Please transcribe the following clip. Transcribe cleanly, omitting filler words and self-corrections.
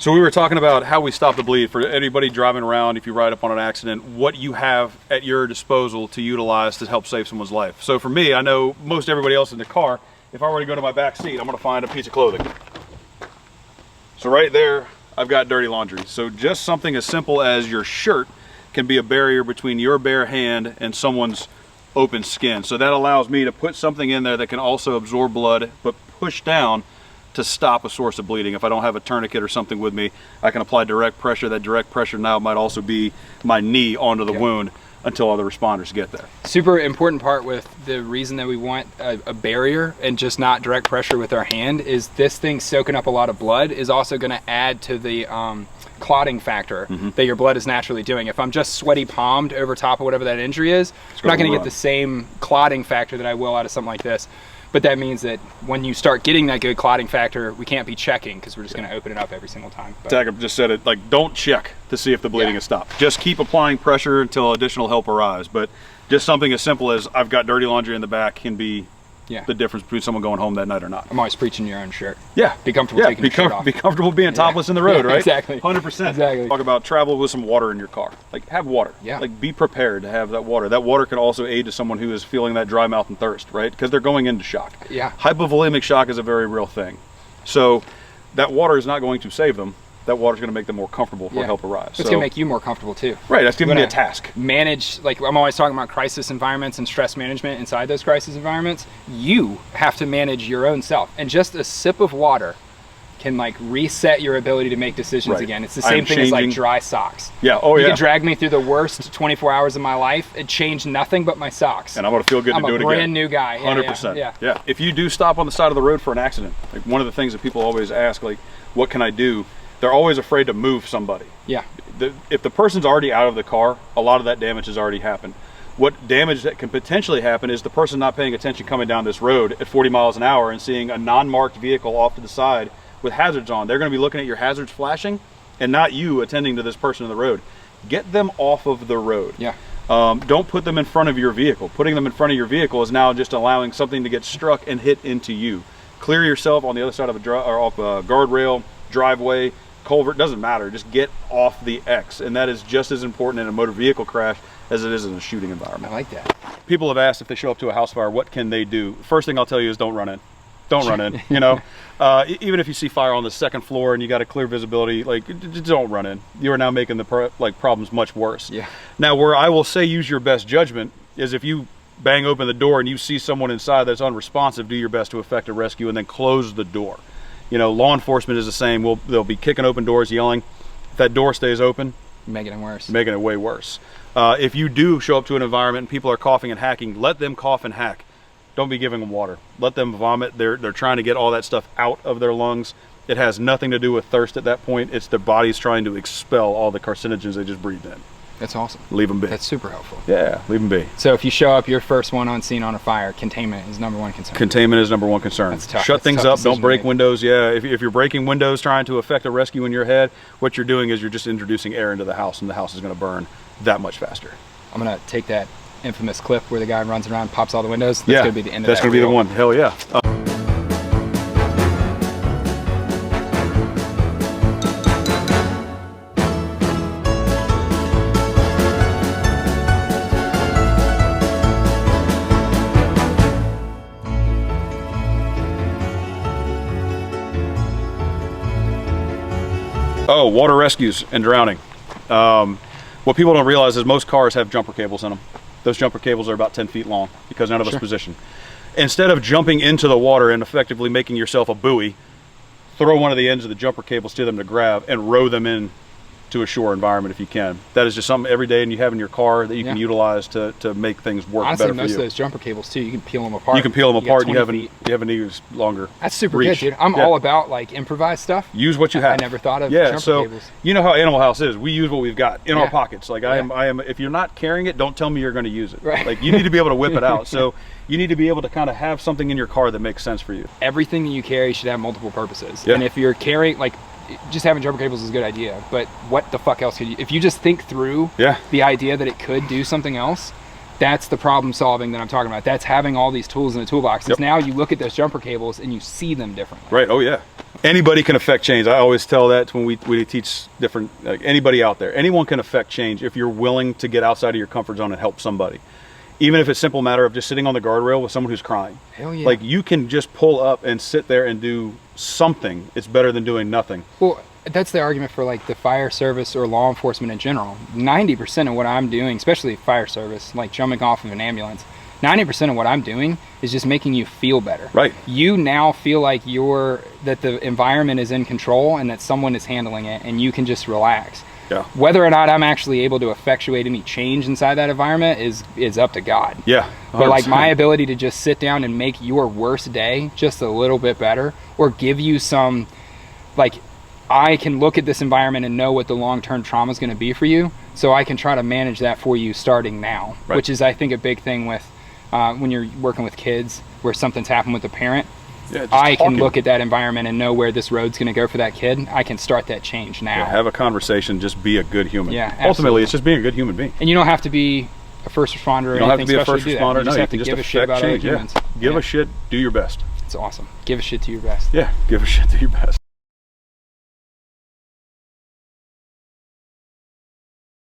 So we were talking about how we stop the bleed. For anybody driving around, if you ride up on an accident, what you have at your disposal to utilize to help save someone's life. So for me, I know most everybody else in the car, if I were to go to my back seat, I'm gonna find a piece of clothing. So right there, I've got dirty laundry. So just something as simple as your shirt can be a barrier between your bare hand and someone's open skin. So that allows me to put something in there that can also absorb blood, but push down to stop a source of bleeding. If I don't have a tourniquet or something with me, I can apply direct pressure. That direct pressure now might also be my knee onto the wound until other responders get there. Super important part with the reason that we want a barrier and just not direct pressure with our hand is this thing soaking up a lot of blood is also going to add to the clotting factor that your blood is naturally doing. If I'm just sweaty palmed over top of whatever that injury is, I'm not going to get the same clotting factor that I will out of something like this. But that means that when you start getting that good clotting factor, we can't be checking because we're just going to open it up every single time. Taggart just said it, like, don't check to see if the bleeding has stopped. Just keep applying pressure until additional help arrives. But just something as simple as I've got dirty laundry in the back can be the difference between someone going home that night or not. I'm always preaching your own shirt. Yeah. Be comfortable taking your shirt off. Be comfortable being topless in the road, right? Exactly. 100%. Exactly. Talk about travel with some water in your car. Like, have water. Yeah. Like, be prepared to have that water. That water can also aid to someone who is feeling that dry mouth and thirst, right? Because they're going into shock. Yeah. Hypovolemic shock is a very real thing. So that water is not going to save them. That water's going to make them more comfortable for help arrives. It's going to make you more comfortable too. Right, that's going to be a task. Manage, like I'm always talking about crisis environments and stress management inside those crisis environments. You have to manage your own self. And just a sip of water can like reset your ability to make decisions again. It's the same thing as like dry socks. Yeah, oh you yeah. can drag me through the worst 24 hours of my life. It changed nothing but my socks. And I'm going to feel good to do it again. I'm a brand new guy. 100%. Yeah. If you do stop on the side of the road for an accident, like one of the things that people always ask, like, what can I do? They're always afraid to move somebody. Yeah. If the person's already out of the car, a lot of that damage has already happened. What damage that can potentially happen is the person not paying attention coming down this road at 40 miles an hour and seeing a non-marked vehicle off to the side with hazards on. They're going to be looking at your hazards flashing and not you attending to this person on the road. Get them off of the road. Yeah. Don't put them in front of your vehicle. Putting them in front of your vehicle is now just allowing something to get struck and hit into you. Clear yourself on the other side of off a guardrail, driveway, culvert, doesn't matter. Just get off the X, and that is just as important in a motor vehicle crash as it is in a shooting environment. I like that. People have asked if they show up to a house fire, what can they do? First thing I'll tell you is don't run in. Don't run in. You know, even if you see fire on the second floor and you got a clear visibility, like, don't run in. You are now making the problems much worse. Yeah. Now, where I will say use your best judgment is if you bang open the door and you see someone inside that's unresponsive, do your best to effect a rescue and then close the door. You know, law enforcement is the same. They'll be kicking open doors, yelling. If that door stays open, making it worse. Making it way worse. If you do show up to an environment and people are coughing and hacking, let them cough and hack. Don't be giving them water. Let them vomit. They're trying to get all that stuff out of their lungs. It has nothing to do with thirst at that point. It's their body's trying to expel all the carcinogens they just breathed in. That's awesome. Leave them be. That's super helpful. Yeah, leave them be. So if you show up, your first one on scene on a fire, containment is number one concern. Containment is number one concern. That's tough. Shut things up. Don't break windows. Yeah, if you're breaking windows trying to effect a rescue in your head, what you're doing is you're just introducing air into the house, and the house is going to burn that much faster. I'm going to take that infamous clip where the guy runs around, pops all the windows. That's going to be the end of that. That's going to be the one. Hell yeah. Oh, water rescues and drowning. What people don't realize is most cars have jumper cables in them. Those jumper cables are about 10 feet long because none of us position. Instead of jumping into the water and effectively making yourself a buoy, throw one of the ends of the jumper cables to them to grab and row them in to a shore environment if you can. That is just something every day and you have in your car that you can utilize to make things work better for you. Honestly, most of those jumper cables too, you can peel them apart. You can peel them apart and you have an even longer That's super reach. good, dude. I'm all about like improvised stuff. Use what you have. I never thought of jumper cables. You know how Animal House is. We use what we've got in our pockets. Like I am, if you're not carrying it, don't tell me you're going to use it. Right. Like you need to be able to whip it out. So you need to be able to kind of have something in your car that makes sense for you. Everything that you carry should have multiple purposes. Yeah. And if you're carrying, like, just having jumper cables is a good idea, but what the fuck else could you, if you just think through the idea that it could do something else, that's the problem solving that I'm talking about. That's having all these tools in the toolbox. Now you look at those jumper cables and you see them differently. Right, oh yeah. Anybody can affect change. I always tell that when we teach different, like anybody out there, anyone can affect change if you're willing to get outside of your comfort zone and help somebody. Even if it's a simple matter of just sitting on the guardrail with someone who's crying. Hell yeah. Like, you can just pull up and sit there and do something. It's better than doing nothing. Well, that's the argument for like the fire service or law enforcement in general. 90% of what I'm doing, especially fire service, like jumping off of an ambulance, 90% of what I'm doing is just making you feel better. Right. You now feel like that the environment is in control and that someone is handling it, and you can just relax. Yeah. Whether or not I'm actually able to effectuate any change inside that environment is up to God. Yeah. 100%. But like my ability to just sit down and make your worst day just a little bit better, or give you some, like, I can look at this environment and know what the long-term trauma is going to be for you, so I can try to manage that for you starting now. Right. Which is, I think, a big thing with when you're working with kids where something's happened with the parent. Yeah, I can look at that environment and know where this road's going to go for that kid. I can start that change now. Yeah, have a conversation, just be a good human. Yeah, absolutely. Ultimately, it's just being a good human being. And you don't have to be a first responder or you don't have anything to be a special first to do that. responder. You just No, have you to can give a just shit affect about other change. humans. Give a shit, do your best. It's awesome. Give a shit to your best. Yeah, give a shit, do your best.